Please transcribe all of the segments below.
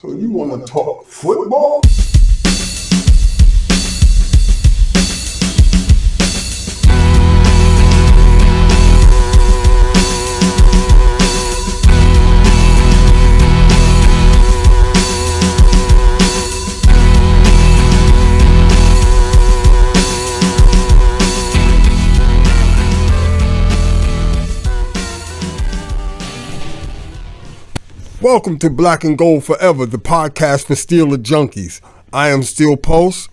So you want to talk football? Welcome to Black and Gold Forever, the podcast for Steeler Junkies. I am Steel Post,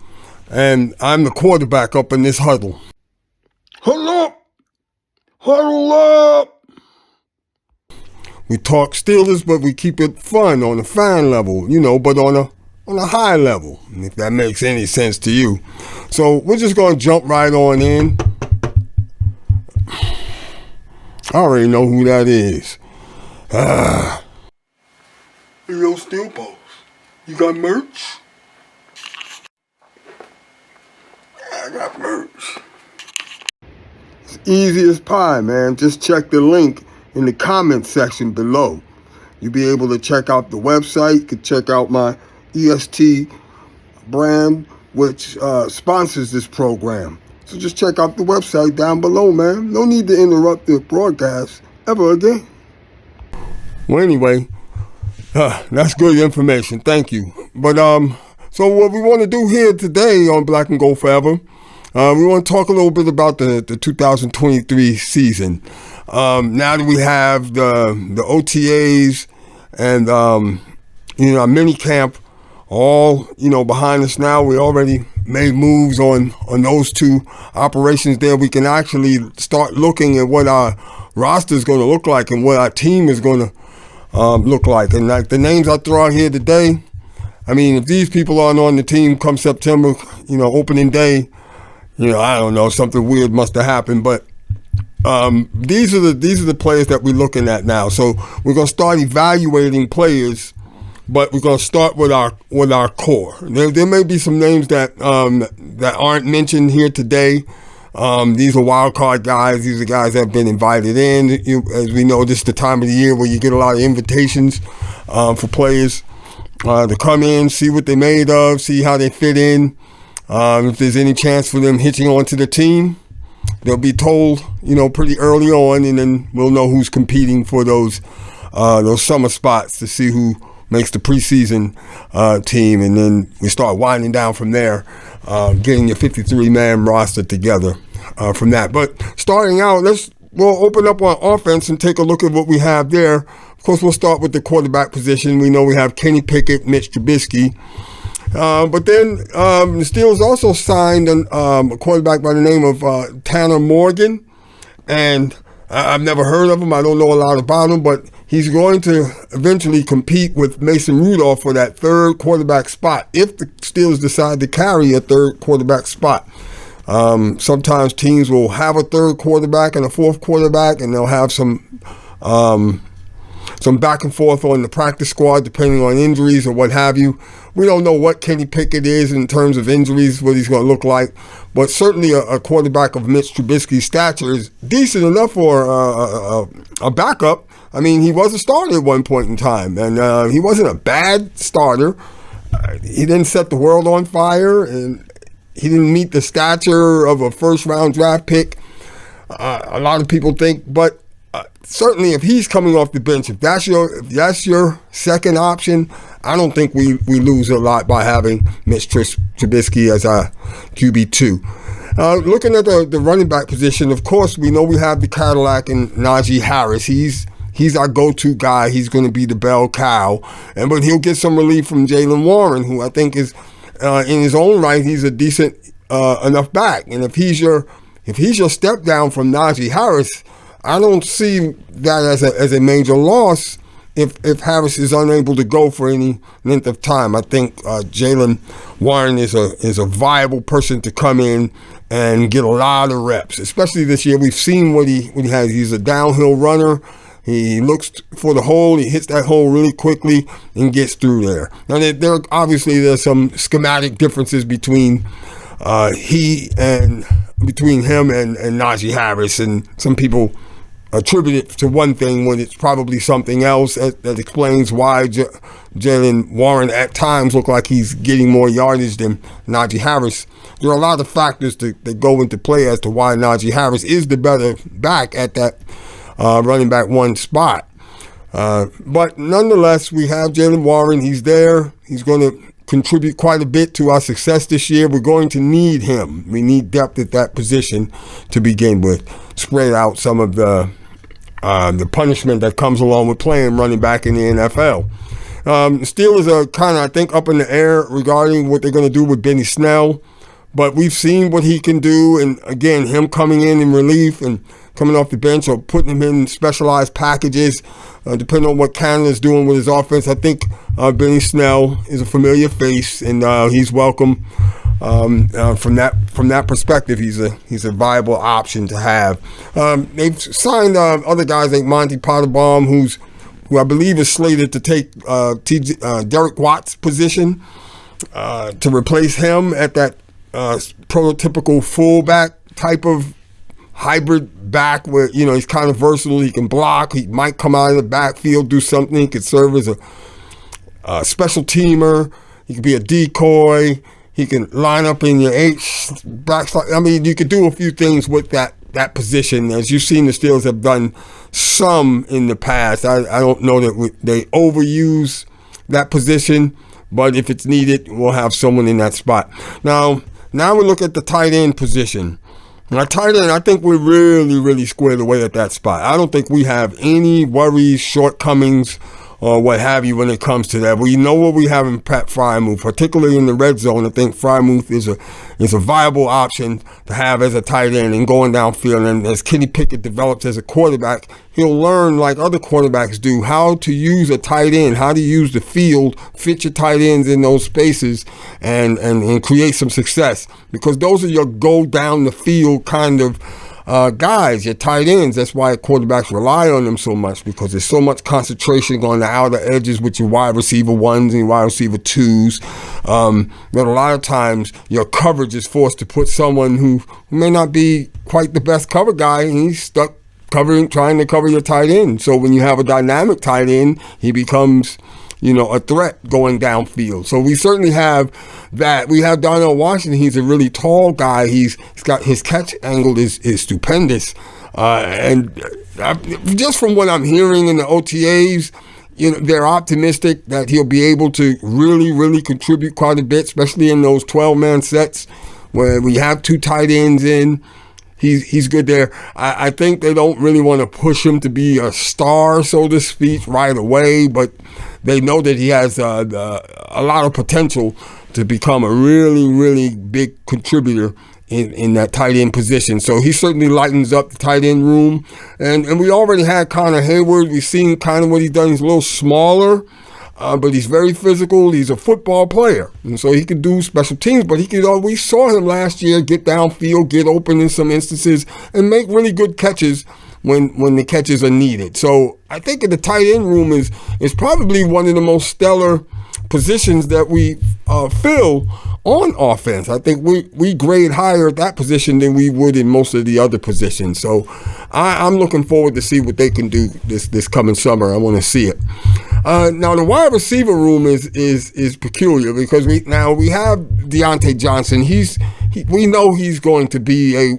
and I'm the quarterback up in this huddle. Huddle up! Huddle up! We talk Steelers, but we keep it fun on a fan level, but on a high level, if that makes any sense to you. So we're just going to jump right on in. I already know who that is. Yo, Steel Post, you got merch? I got merch. It's easy as pie, man. Just check the link in the comments section below. You'll be able to check out the website. You can check out my EST brand, which sponsors this program. So just check out the website down below, man. No need to interrupt the broadcast ever again. Well, anyway, that's good information. Thank you. But so what we want to do here today on Black and Gold Forever, we want to talk a little bit about the 2023 season. Now that we have the OTAs and our mini camp all behind us now, we already made moves on those two operations there. We can actually start looking at what our roster is going to look like and what our team is going to look like. And like the names I throw out here today, I mean, if these people aren't on the team come September, opening day, I don't know, something weird must have happened. But these are the players that we're looking at now. So we're gonna start evaluating players, but we're gonna start with our core. There may be some names that aren't mentioned here today. These are wild card guys. These are guys that have been invited in. As we know, this is the time of the year where you get a lot of invitations for players to come in, see what they're made of, see how they fit in. If there's any chance for them hitching onto the team, they'll be told, pretty early on, and then we'll know who's competing for those summer spots to see who makes the preseason team, and then we start winding down from there, getting your 53-man roster together from that. But starting out, we'll open up on offense and take a look at what we have there. Of course, we'll start with the quarterback position. We know we have Kenny Pickett, Mitch Trubisky. But then the Steelers also signed a quarterback by the name of Tanner Morgan. And I've never heard of him. I don't know a lot about him, but he's going to eventually compete with Mason Rudolph for that third quarterback spot if the Steelers decide to carry a third quarterback spot. Sometimes teams will have a third quarterback and a fourth quarterback, and they'll have some back and forth on the practice squad depending on injuries or what have you. We don't know what Kenny Pickett is in terms of injuries, what he's going to look like, but certainly a quarterback of Mitch Trubisky's stature is decent enough for a backup. I mean, he was a starter at one point in time, and he wasn't a bad starter. He didn't set the world on fire, and he didn't meet the stature of a first-round draft pick. A lot of people think, but certainly if he's coming off the bench, if that's your second option, I don't think we lose a lot by having Mitch Trubisky as our QB2. Looking at the running back position, of course, we know we have the Cadillac and Najee Harris. He's our go-to guy. He's going to be the bell cow, but he'll get some relief from Jaylen Warren, who I think is in his own right, he's a decent enough back. And if he's your step down from Najee Harris, I don't see that as a major loss if Harris is unable to go for any length of time. I think Jaylen Warren is a viable person to come in and get a lot of reps, especially this year. We've seen what he has. He's a downhill runner. He looks for the hole. He hits that hole really quickly and gets through there. Now, there's some schematic differences between him and Najee Harris, and some people attribute it to one thing when it's probably something else. That explains why Jaylen Warren at times look like he's getting more yardage than Najee Harris. There are a lot of factors that go into play as to why Najee Harris is the better back at that running back one spot. But nonetheless, we have Jaylen Warren. He's there. He's going to contribute quite a bit to our success this year. We're going to need him. We need depth at that position to begin with. Spread out some of the punishment that comes along with playing running back in the NFL. Steelers are kind of, I think, up in the air regarding what they're going to do with Benny Snell. But we've seen what he can do. And again, him coming in relief and coming off the bench or putting him in specialized packages, depending on what Canada's doing with his offense. I think Benny Snell is a familiar face, and he's welcome from that perspective. He's a viable option to have. They've signed other guys like Monty Potterbaum, who I believe is slated to take Derek Watt's position to replace him at that prototypical fullback type of hybrid back where, he's kind of versatile. He can block. He might come out of the backfield, do something. He could serve as a special teamer. He could be a decoy. He can line up in your backslide. I mean, you could do a few things with that position. As you've seen, the Steelers have done some in the past. I don't know that they overuse that position, but if it's needed, we'll have someone in that spot. Now we look at the tight end position. Now, tight end, I think we're really, really squared away at that spot. I don't think we have any worries, shortcomings, or what have you when it comes to that. We know what we have in Pat Freiermuth, particularly in the red zone. I think Freiermuth is a viable option to have as a tight end and going downfield. And as Kenny Pickett develops as a quarterback, he'll learn, like other quarterbacks do, how to use a tight end, how to use the field, fit your tight ends in those spaces, and create some success. Because those are your go down the field kind of guys, your tight ends. That's why quarterbacks rely on them so much, because there's so much concentration on the outer edges with your wide receiver ones and wide receiver twos, that a lot of times your coverage is forced to put someone who may not be quite the best cover guy, and he's stuck trying to cover your tight end. So when you have a dynamic tight end, he becomes a threat going downfield. So we certainly have that. We have Darnell Washington. He's a really tall guy. He's got his catch angle is stupendous. And just from what I'm hearing in the OTAs, they're optimistic that he'll be able to really, really contribute quite a bit, especially in those 12-man sets where we have two tight ends in. He's good there. I think they don't really want to push him to be a star, so to speak, right away, but they know that he has a lot of potential to become a really, really big contributor in that tight end position. So he certainly lightens up the tight end room. And we already had Connor Hayward. We've seen kind of what he's done. He's a little smaller, but he's very physical. He's a football player. And so he could do special teams, but we saw him last year get downfield, get open in some instances, and make really good catches when the catches are needed. So I think the tight end room is probably one of the most stellar positions that we fill on offense. I think we grade higher at that position than we would in most of the other positions. So I'm looking forward to see what they can do this coming summer. I want to see it. Now the wide receiver room is peculiar because we have Deontay Johnson. We know he's going to be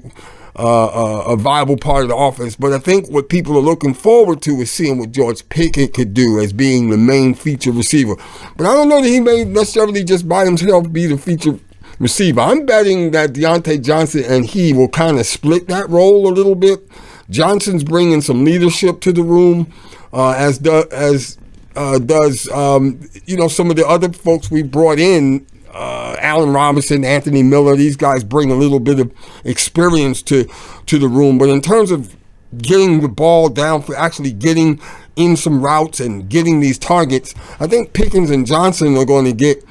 a viable part of the offense, but I think what people are looking forward to is seeing what George Pickett could do as being the main feature receiver. But I don't know that he may necessarily just by himself be the feature receiver. I'm betting that Deontay Johnson and he will kind of split that role a little bit. Johnson's bringing some leadership to the room, as does some of the other folks we brought in. Allen Robinson, Anthony Miller, these guys bring a little bit of experience to the room. But in terms of getting the ball down, for actually getting in some routes and getting these targets, I think Pickens and Johnson are going to get,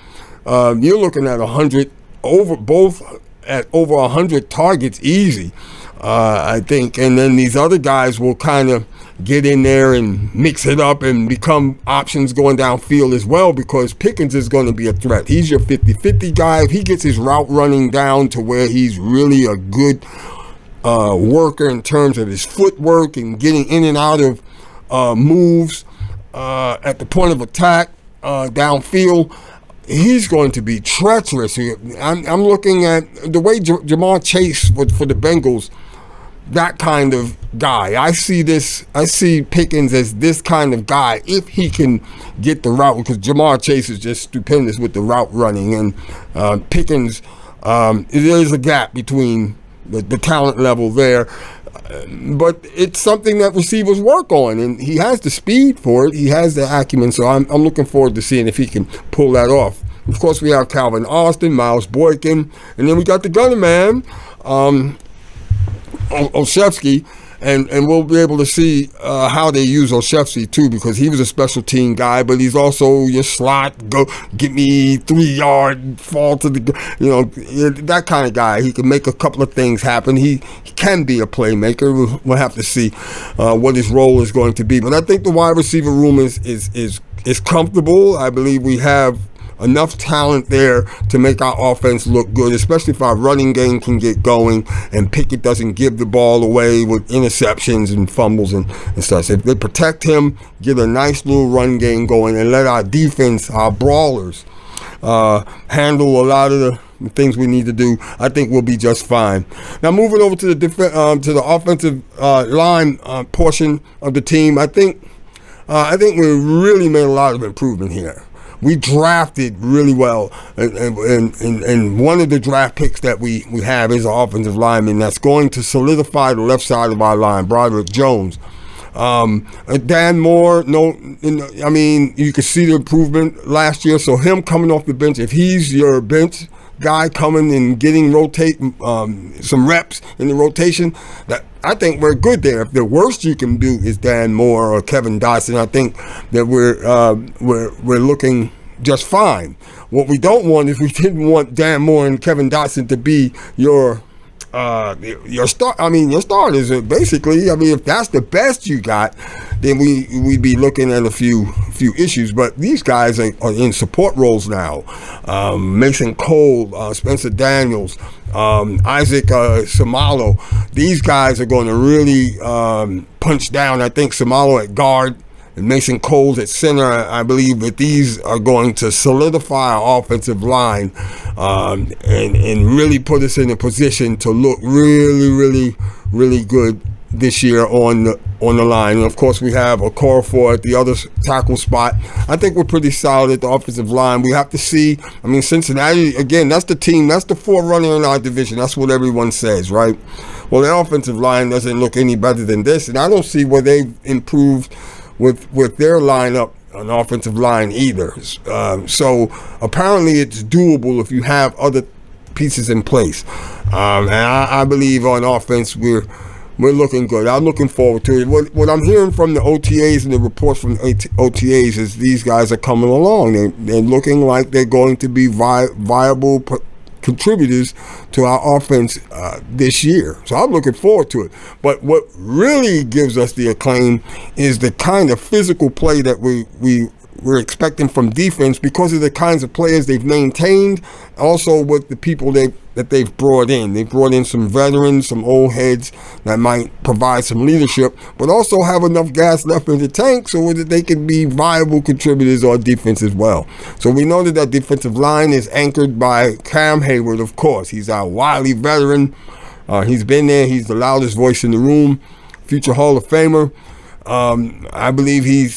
you're looking at 100, both at over 100 targets easy, I think. And then these other guys will kind of get in there and mix it up and become options going downfield as well, because Pickens is going to be a threat. He's your 50-50 guy. If he gets his route running down to where he's really a good worker in terms of his footwork and getting in and out of moves at the point of attack downfield. He's going to be treacherous. I'm looking at the way Jamar Chase for the Bengals, that kind of guy. I see Pickens as this kind of guy if he can get the route, because Jamar Chase is just stupendous with the route running, and Pickens, there is a gap between the talent level there. But it's something that receivers work on, and he has the speed for it. He has the acumen, so I'm looking forward to seeing if he can pull that off. Of course, we have Calvin Austin, Miles Boykin, and then we got the gunner man, Olszewski, and we'll be able to see how they use Olszewski too, because he was a special team guy, but he's also your slot, go get me 3 yard, fall to the, that kind of guy. He can make a couple of things happen. He can be a playmaker. We'll have to see what his role is going to be. But I think the wide receiver room is comfortable. I believe we have enough talent there to make our offense look good, especially if our running game can get going and Pickett doesn't give the ball away with interceptions and fumbles and stuff. If they protect him, get a nice little run game going, and let our defense, our brawlers, handle a lot of the things we need to do, I think we'll be just fine. Now, moving over to the offensive line portion of the team, I think we really made a lot of improvement here. We drafted really well, and one of the draft picks that we have is an offensive lineman that's going to solidify the left side of our line, Broderick Jones. Dan Moore, you can see the improvement last year, so him coming off the bench, if he's your bench guy coming and getting some reps in the rotation, that I think we're good there. If the worst you can do is Dan Moore or Kevin Dotson, I think that we're looking just fine. What we don't want is we didn't want Dan Moore and Kevin Dotson to be your starters. Basically, if that's the best you got, then we'd be looking at a few issues. But these guys are in support roles now. Mason Cole, Spencer Daniels, Isaac Samalo. These guys are going to really punch down. I think Samalo at guard and Mason Cole at center. I believe that these are going to solidify our offensive line and really put us in a position to look really, really, really good this year on the line. And of course, we have Okorafor at the other tackle spot. I think we're pretty solid at the offensive line. We have to see. Cincinnati, again, that's the team. That's the forerunner in our division. That's what everyone says, right? Well, the offensive line doesn't look any better than this, and I don't see where they've improved with their lineup on offensive line either. So apparently it's doable if you have other pieces in place. And I believe on offense we're looking good. I'm looking forward to it. What I'm hearing from the OTAs and the reports from the OTAs is these guys are coming along. They're looking like they're going to be viable contributors to our offense this year. So I'm looking forward to it. But what really gives us the acclaim is the kind of physical play that we're expecting from defense, because of the kinds of players they've maintained, also with the people that they've brought in. They've brought in some veterans, some old heads that might provide some leadership, but also have enough gas left in the tank so that they can be viable contributors on defense as well. So we know that defensive line is anchored by Cam Hayward, of course. He's our wily veteran. He's been there. He's the loudest voice in the room. Future Hall of Famer. I believe he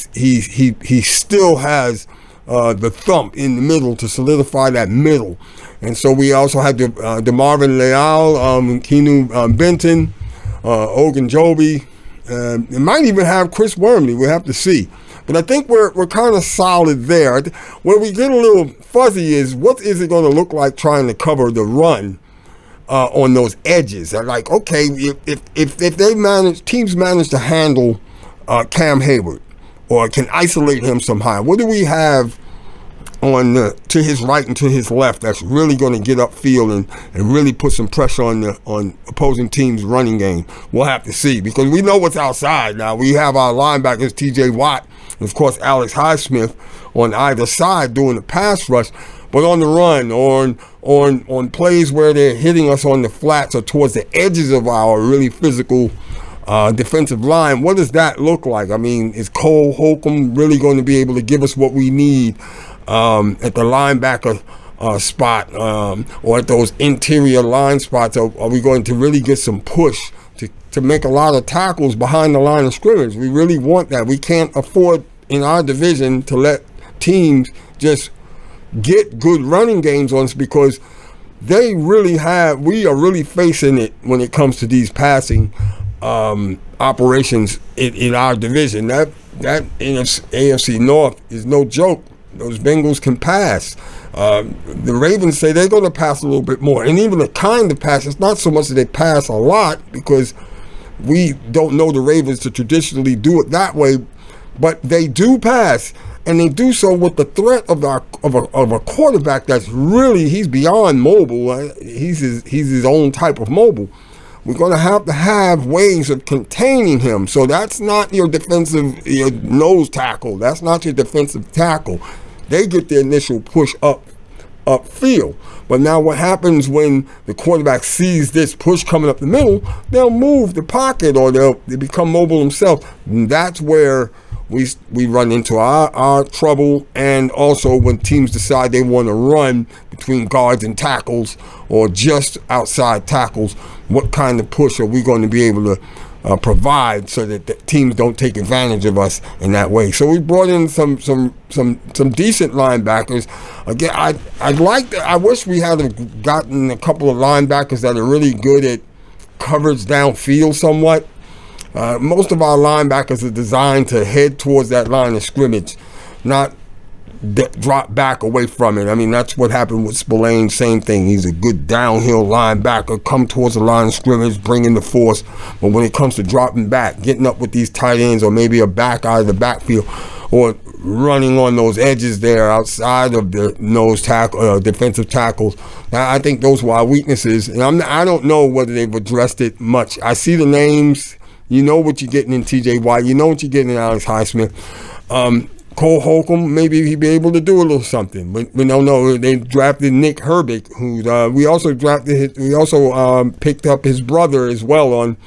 still has the thump in the middle to solidify that middle. And so we also have DeMarvin Leal, Keanu Benton, Ogunjobi. It might even have Chris Wormley. We'll have to see. But I think we're kind of solid there. Where we get a little fuzzy is, what is it going to look like trying to cover the run on those edges? Like, okay, if teams manage to handle Cam Hayward or can isolate him somehow, what do we have to his right and to his left that's really going to get upfield and really put some pressure on opposing teams' running game? We'll have to see, because we know what's outside now. We have our linebackers, T.J. Watt, and of course Alex Highsmith, on either side doing the pass rush, but on the run, or on plays where they're hitting us on the flats or towards the edges of our really physical defensive line. What does that look like? I mean, is Cole Holcomb really going to be able to give us what we need at the linebacker spot, or at those interior line spots? Are we going to really get some push to make a lot of tackles behind the line of scrimmage? We really want that. We can't afford in our division to let teams just get good running games on us, because we are really facing it when it comes to these passing operations in our division. That in AFC North is no joke. Those Bengals can pass. The Ravens say they're going to pass a little bit more, and even the kind of pass, it's not so much that they pass a lot, because we don't know the Ravens to traditionally do it that way, but they do pass. And they do so with the threat of a quarterback that's really, he's beyond mobile. He's his own type of mobile. We're going to have ways of containing him. So that's not your nose tackle. That's not your defensive tackle. They get the initial push upfield. But now what happens when the quarterback sees this push coming up the middle, they'll move the pocket, or they become mobile themselves. And that's where we run into our trouble. And also when teams decide they want to run between guards and tackles, or just outside tackles, what kind of push are we going to be able to provide so that the teams don't take advantage of us in that way? So we brought in some decent linebackers. Again, I wish we had gotten a couple of linebackers that are really good at coverage downfield somewhat. Most of our linebackers are designed to head towards that line of scrimmage, not drop back away from it. I mean, that's what happened with Spillane. Same thing. He's a good downhill linebacker, come towards the line of scrimmage, bringing the force. But when it comes to dropping back, getting up with these tight ends, or maybe a back out of the backfield, or running on those edges there outside of the nose tackle, defensive tackles, I think those were our weaknesses. And I don't know whether they've addressed it much. I see the names. You know what you're getting in T.J. Watt. You know what you're getting in Alex Highsmith. Cole Holcomb, maybe he'd be able to do a little something. But we don't know. They drafted Nick Herbig, who we also picked up his brother as well on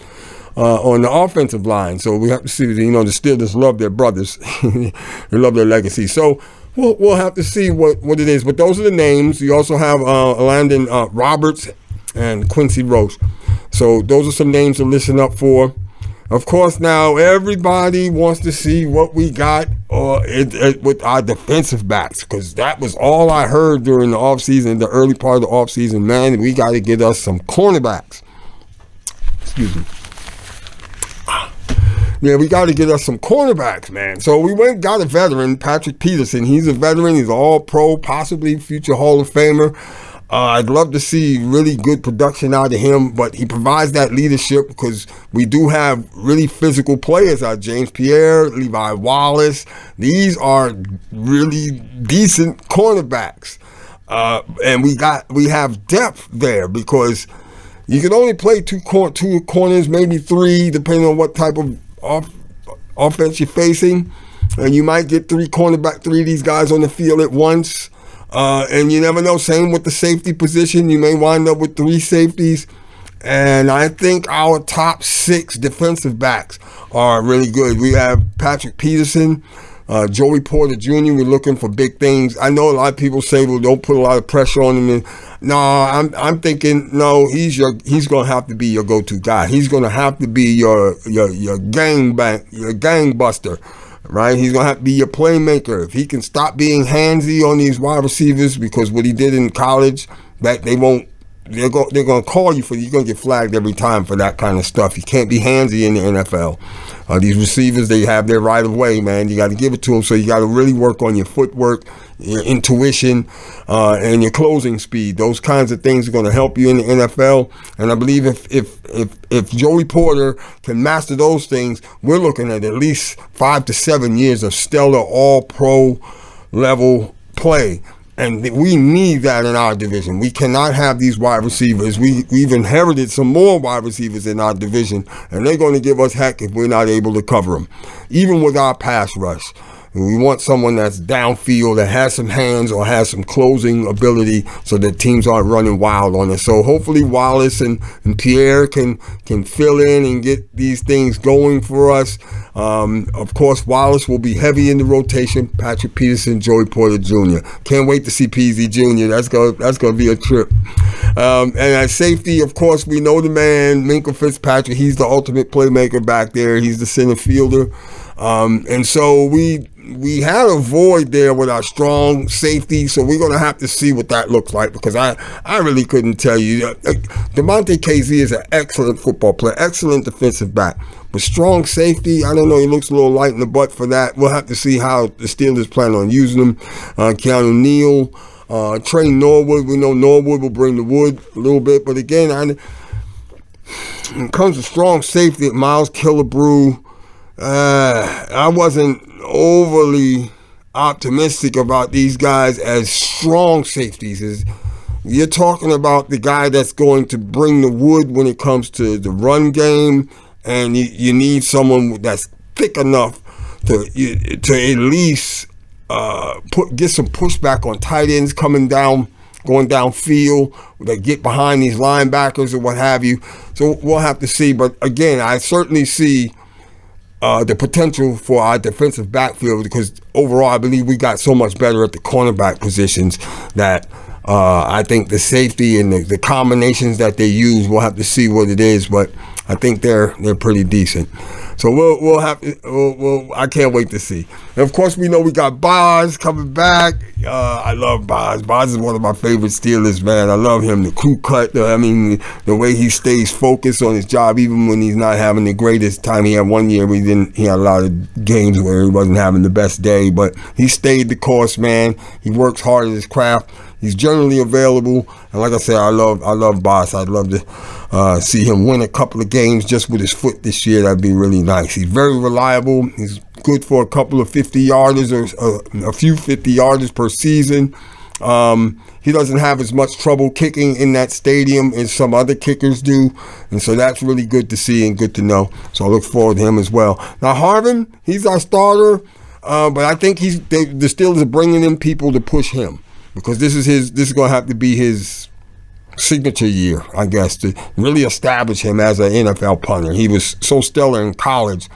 the offensive line. So we have to see. The Steelers love their brothers. They love their legacy. So we'll have to see what it is. But those are the names. You also have Landon Roberts and Quincy Roche. So those are some names to listen up for. Of course, now everybody wants to see what we got with our defensive backs, because that was all I heard during the offseason, the early part of the offseason. Man, we got to get us some cornerbacks. Excuse me. Yeah, we got to get us some cornerbacks, man. So we went and got a veteran, Patrick Peterson. He's a veteran. He's an all-pro, possibly future Hall of Famer. I'd love to see really good production out of him, but he provides that leadership, because we do have really physical players out. James Pierre, Levi Wallace. These are really decent cornerbacks. And we have depth there, because you can only play two corners, maybe three, depending on what type of offense you're facing. And you might get three of these guys on the field at once. And you never know. Same with the safety position. You may wind up with three safeties. And I think our top 6 defensive backs are really good. We have Patrick Peterson, Joey Porter Jr. We're looking for big things. I know a lot of people say, well, don't put a lot of pressure on him. No, I'm thinking, no, he's going to have to be your go-to guy. He's going to have to be your gangbuster. Right, he's gonna have to be your playmaker. If he can stop being handsy on these wide receivers, because what he did in college, that they're gonna call you for. You're gonna get flagged every time for that kind of stuff. You can't be handsy in the NFL. These receivers, they have their right of way, man. You got to give it to them. So you got to really work on your footwork, your intuition, and your closing speed. Those kinds of things are going to help you in the NFL. And I believe if Joey Porter can master those things, we're looking at least 5 to 7 years of stellar all-pro level play. And we need that in our division. We cannot have these wide receivers. We've inherited some more wide receivers in our division, and they're going to give us heck if we're not able to cover them, even with our pass rush. We want someone that's downfield, that has some hands or has some closing ability so that teams aren't running wild on it. So hopefully Wallace and Pierre can fill in and get these things going for us. Of course, Wallace will be heavy in the rotation. Patrick Peterson, Joey Porter Jr. Can't wait to see PZ Jr. That's gonna be a trip. And at safety, of course, we know the man, Minkah Fitzpatrick. He's the ultimate playmaker back there. He's the center fielder. And so we had a void there with our strong safety, so we're going to have to see what that looks like, because I really couldn't tell you. DeMonte KZ is an excellent football player, excellent defensive back. But strong safety, I don't know, he looks a little light in the butt for that. We'll have to see how the Steelers plan on using him. Keanu Neal, Trey Norwood, we know Norwood will bring the wood a little bit, but again, when it comes to strong safety, Miles Killebrew, I wasn't overly optimistic about these guys as strong safeties. You're talking about the guy that's going to bring the wood when it comes to the run game, and you need someone that's thick enough to at least get some pushback on tight ends going downfield, that get behind these linebackers or what have you. So we'll have to see. But again, I certainly see the potential for our defensive backfield, because overall I believe we got so much better at the cornerback positions that I think the safety and the combinations that they use, we'll have to see what it is, but I think they're pretty decent. So we'll have to, I can't wait to see. And of course, we know we got Boz coming back. I love Boz. Boz is one of my favorite Steelers, man. I love him. The crew cut. The way he stays focused on his job, even when he's not having the greatest time. He had one year where he had a lot of games where he wasn't having the best day, but he stayed the course, man. He works hard at his craft. He's generally available, and like I said, I love Boss. I'd love to see him win a couple of games just with his foot this year. That'd be really nice. He's very reliable. He's good for a couple of 50-yarders or a few 50-yarders per season. He doesn't have as much trouble kicking in that stadium as some other kickers do, and so that's really good to see and good to know. So I look forward to him as well. Now Harvin, he's our starter, but I think the Steelers are bringing in people to push him, because this is going to have to be his signature year, I guess, to really establish him as an NFL punter. He was so stellar in college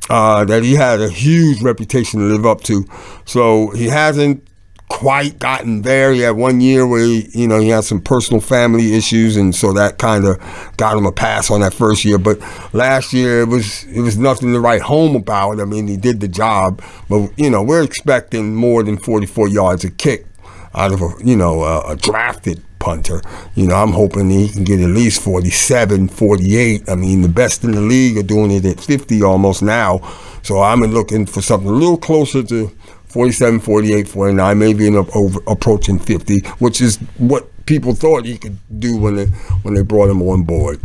that he had a huge reputation to live up to. So he hasn't quite gotten there. He had 1 year where he had some personal family issues, and so that kind of got him a pass on that first year. But last year it was nothing to write home about. I mean, he did the job, but we're expecting more than 44 yards a kick out of a drafted punter. I'm hoping he can get at least 47, 48. I mean, the best in the league are doing it at 50 almost now. So I'm looking for something a little closer to 47, 48, 49, maybe approaching 50, which is what people thought he could do when they brought him on board.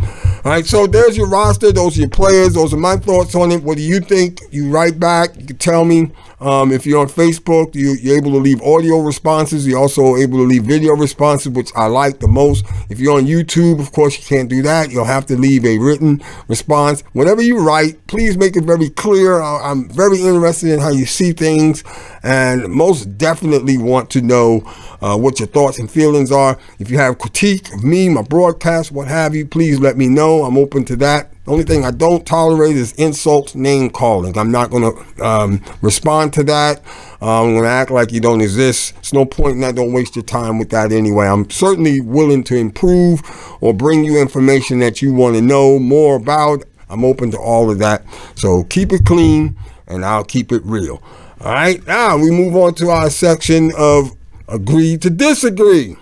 All right, so there's your roster. Those are your players. Those are my thoughts on it. What do you think? You write back. You can tell me. If you're on Facebook, you're able to leave audio responses. You're also able to leave video responses, which I like the most. If you're on YouTube, of course, you can't do that. You'll have to leave a written response. Whatever you write, please make it very clear. I'm very interested in how you see things, and most definitely want to know what your thoughts and feelings are. If you have critique of me, my broadcast, what have you, please let me know. I'm open to that. The only thing I don't tolerate is insults, name calling. I'm not going to respond to that. I'm going to act like you don't exist. It's no point in that. Don't waste your time with that anyway. I'm certainly willing to improve or bring you information that you want to know more about. I'm open to all of that. So keep it clean, and I'll keep it real. All right, now we move on to our section of Agree to Disagree.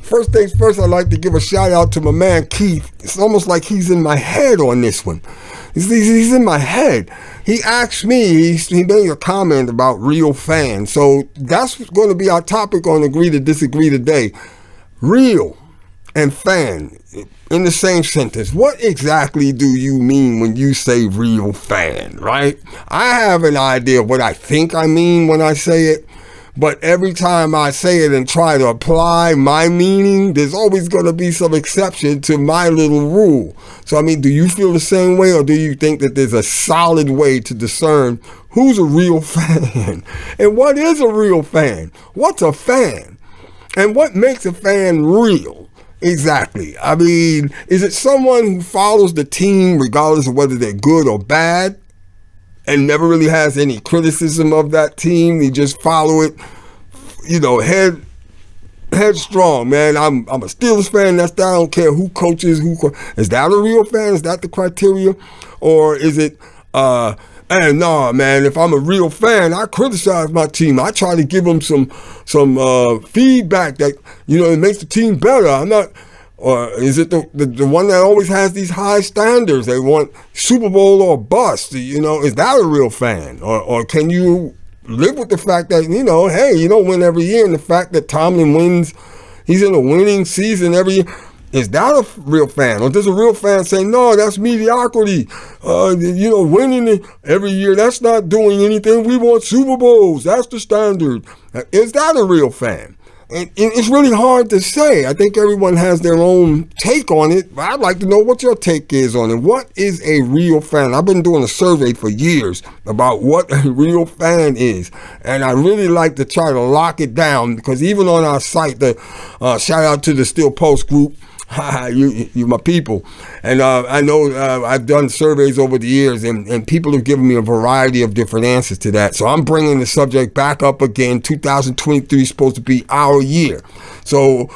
First things first, I'd like to give a shout out to my man Keith. It's almost like he's in my head on this one. He's in my head. He asked me, he made a comment about real fans. So that's going to be our topic on Agree to Disagree today. Real and fan in the same sentence. What exactly do you mean when you say real fan, right? I have an idea of what I think I mean when I say it, But every time I say it and try to apply my meaning, there's always going to be some exception to my little rule. So, I mean, do you feel the same way, or do you think that there's a solid way to discern who's a real fan? And what is a real fan? What's a fan? And what makes a fan real? Exactly. I mean, is it someone who follows the team regardless of whether they're good or bad, and never really has any criticism of that team? They just follow it, headstrong, man. I'm a Steelers fan. That's that. I don't care who coaches. Is that a real fan? Is that the criteria? Or is it, and no, man, if I'm a real fan, I criticize my team. I try to give them some feedback that, it makes the team better. I'm not. Or is it the one that always has these high standards? They want Super Bowl or bust. Is that a real fan? Or can you live with the fact that, hey, you don't win every year, and the fact that Tomlin wins, he's in a winning season every year. Is that a real fan? Or does a real fan say, no, that's mediocrity? Winning every year, that's not doing anything. We want Super Bowls. That's the standard. Is that a real fan? And it's really hard to say. I think everyone has their own take on it. But I'd like to know what your take is on it. What is a real fan? I've been doing a survey for years about what a real fan is. And I really like to try to lock it down, because even on our site, shout out to the Steel Post group. You're my people. And I know I've done surveys over the years, and people have given me a variety of different answers to that. So I'm bringing the subject back up again. 2023 is supposed to be our year. So,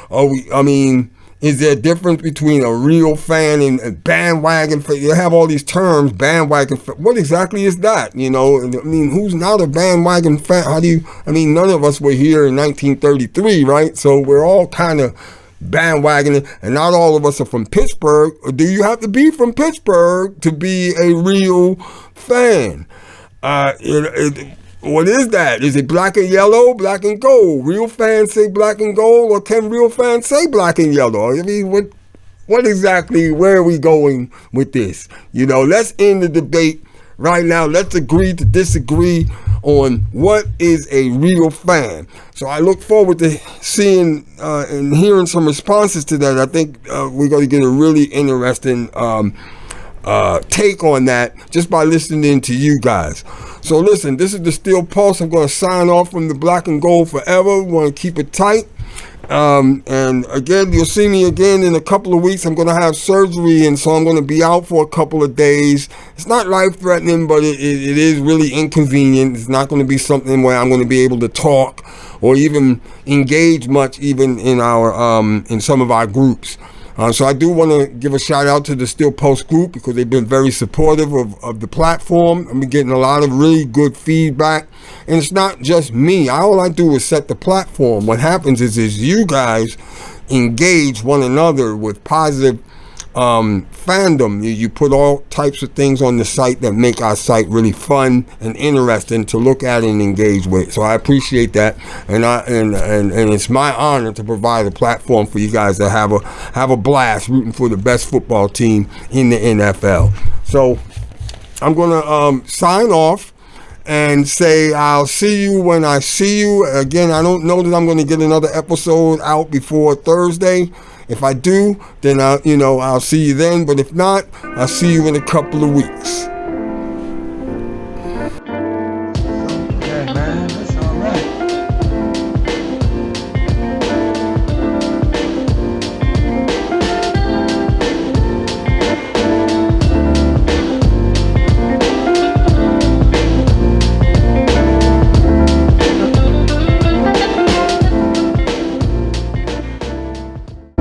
is there a difference between a real fan and a bandwagon fan? You have all these terms, bandwagon fan. What exactly is that? Who's not a bandwagon fan? None of us were here in 1933, right? So we're all kind of bandwagoning, and not all of us are from Pittsburgh. Or do you have to be from Pittsburgh to be a real fan? What is that? Is it black and yellow, black and gold? Real fans say black and gold, or can real fans say black and yellow? What exactly, where are we going with this? Let's end the debate right now. Let's agree to disagree on what is a real fan. So I look forward to seeing and hearing some responses to that. I think we're going to get a really interesting take on that just by listening to you guys. So listen, this is the Steel Pulse. I'm going to sign off from the Black and Gold forever. We want to keep it tight. And again, you'll see me again in a couple of weeks. I'm going to have surgery, and so I'm going to be out for a couple of days. It's not life-threatening, but it is really inconvenient. It's not going to be something where I'm going to be able to talk or even engage much, even in in some of our groups. So I do want to give a shout out to the Steel Post group, because they've been very supportive of the platform. I've been getting a lot of really good feedback. And it's not just me. All I do is set the platform. What happens is you guys engage one another with positive fandom. You put all types of things on the site that make our site really fun and interesting to look at and engage with. So I appreciate that, and it's my honor to provide a platform for you guys to have a blast rooting for the best football team in the NFL. So I'm gonna sign off and say I'll see you when I see you. Again, I don't know that I'm going to get another episode out before Thursday. If I do, then I'll see you then. But if not, I'll see you in a couple of weeks.